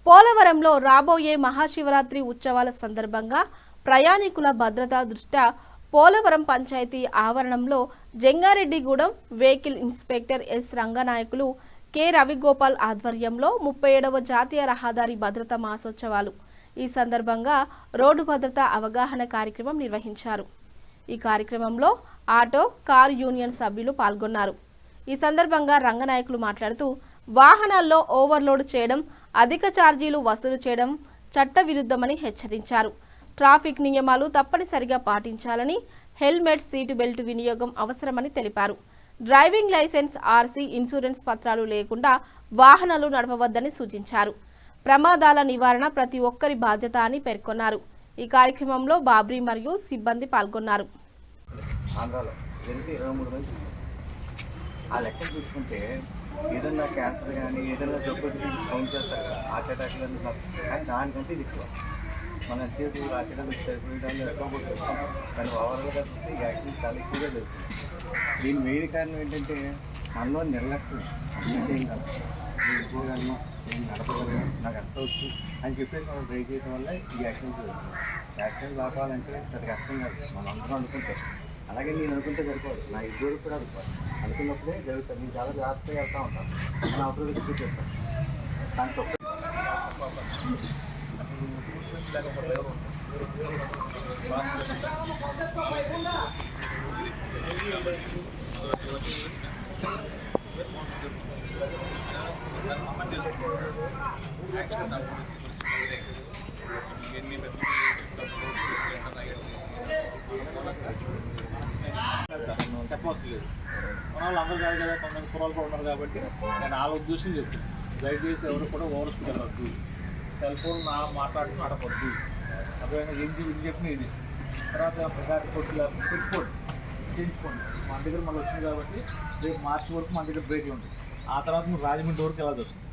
పోలవరంలో రాబోయే మహాశివరాత్రి ఉత్సవాల సందర్భంగా ప్రయాణికుల భద్రతా దృష్ట్యా పోలవరం పంచాయతీ ఆవరణంలో Jangareddygudem vehicle inspector S Ranganayakulu K Ravigopal ఆధ్వర్యంలో 37వ జాతీయ రహదారి భద్రతా మాసోత్సవాలు ఈ సందర్భంగా రోడ్డు భద్రతా అవగాహన కార్యక్రమం నిర్వహించారు. ఈ కార్యక్రమంలో ఆటో కార్ యూనియన్ సభ్యులు పాల్గొన్నారు. ఈ సందర్భంగా రంగనాయకులు మాట్లాడుతూ వాహనాల్లో ఓవర్లోడ్ చేయడం, అధిక ఛార్జీలు వసూలు చేయడం చట్టవిరుద్ధమని హెచ్చరించారు. ట్రాఫిక్ నియమాలు తప్పనిసరిగా పాటించాలని, హెల్మెట్, సీటు బెల్ట్ వినియోగం అవసరమని తెలిపారు. డ్రైవింగ్ లైసెన్స్, ఆర్సీ, ఇన్సూరెన్స్ పత్రాలు లేకుండా వాహనాలు నడపవద్దని సూచించారు. ప్రమాదాల నివారణ ప్రతి ఒక్కరి బాధ్యత అని పేర్కొన్నారు. ఈ కార్యక్రమంలో బాబ్రీ మరియు సిబ్బంది పాల్గొన్నారు. ఆ లెక్క చూసుకుంటే ఏదన్నా క్యాన్సర్ కానీ ఏదైనా జబ్బు కౌంట్ చేస్తారు కదా, హార్ట్ అటాక్లు కానీ దానికంటే ఇది ఎక్కువ. మన చేతి హార్ట్ అటాక్ వచ్చేదాన్ని ఎక్కువ పోతాం, కానీ ఓవరాల్గా చూస్తే ఈ యాక్సిడెంట్ చాలా ఎక్కువగా జరుగుతుంది. దీని మెయిన్ కారణం ఏంటంటే మనలో నిర్లక్ష్యం. ఏం కాదు, నేను పోగలను, నేను నడపగలను, నాకు ఎంత వచ్చు అని చెప్పేసి మనం డ్రైవ్ చేయడం వల్ల ఈ యాక్సిడెంట్ జరుగుతుంది. యాక్సిడెంట్ ఆపాలంటే పెద్ద కష్టం కాదు, మనం అందరం అనుకుంటాం. అలాగే నేను అనుకుంటే సరిపోదు, నా ఇద్దరు కూడా అనుకోవాలి. అనుకున్నప్పుడే జరుగుతుంది. నేను చాలా జాగ్రత్తగా వెళ్తూ ఉంటాను, నా అవసరం ఎక్కువ చెప్తాను. దాంట్లో చెప్పవసరం లేదు. మన వాళ్ళు అందరూ కాదు కదా, కొంతమంది కుర్రాలు కూడా ఉన్నారు కాబట్టి నేను ఆ ఉద్దేశం చెప్తాను. దయచేసి ఎవరు కూడా ఓవర్ స్పీడ్ వెళ్ళద్దు, సెల్ ఫోన్ మాట్లాడుతూ నడపద్దు. అదేవిధంగా ఏం చెప్పిన ఇది తర్వాత ప్రకారం కొట్టులు పెట్టుకోండి, చేయించుకోండి. మన దగ్గర మళ్ళీ వచ్చింది కాబట్టి రేపు మార్చి వరకు మన దగ్గర బ్రేక్లు ఉంటాయి. ఆ తర్వాత నువ్వు రాజమండ్రి వరకు వెళ్ళాల్సి వస్తుంది.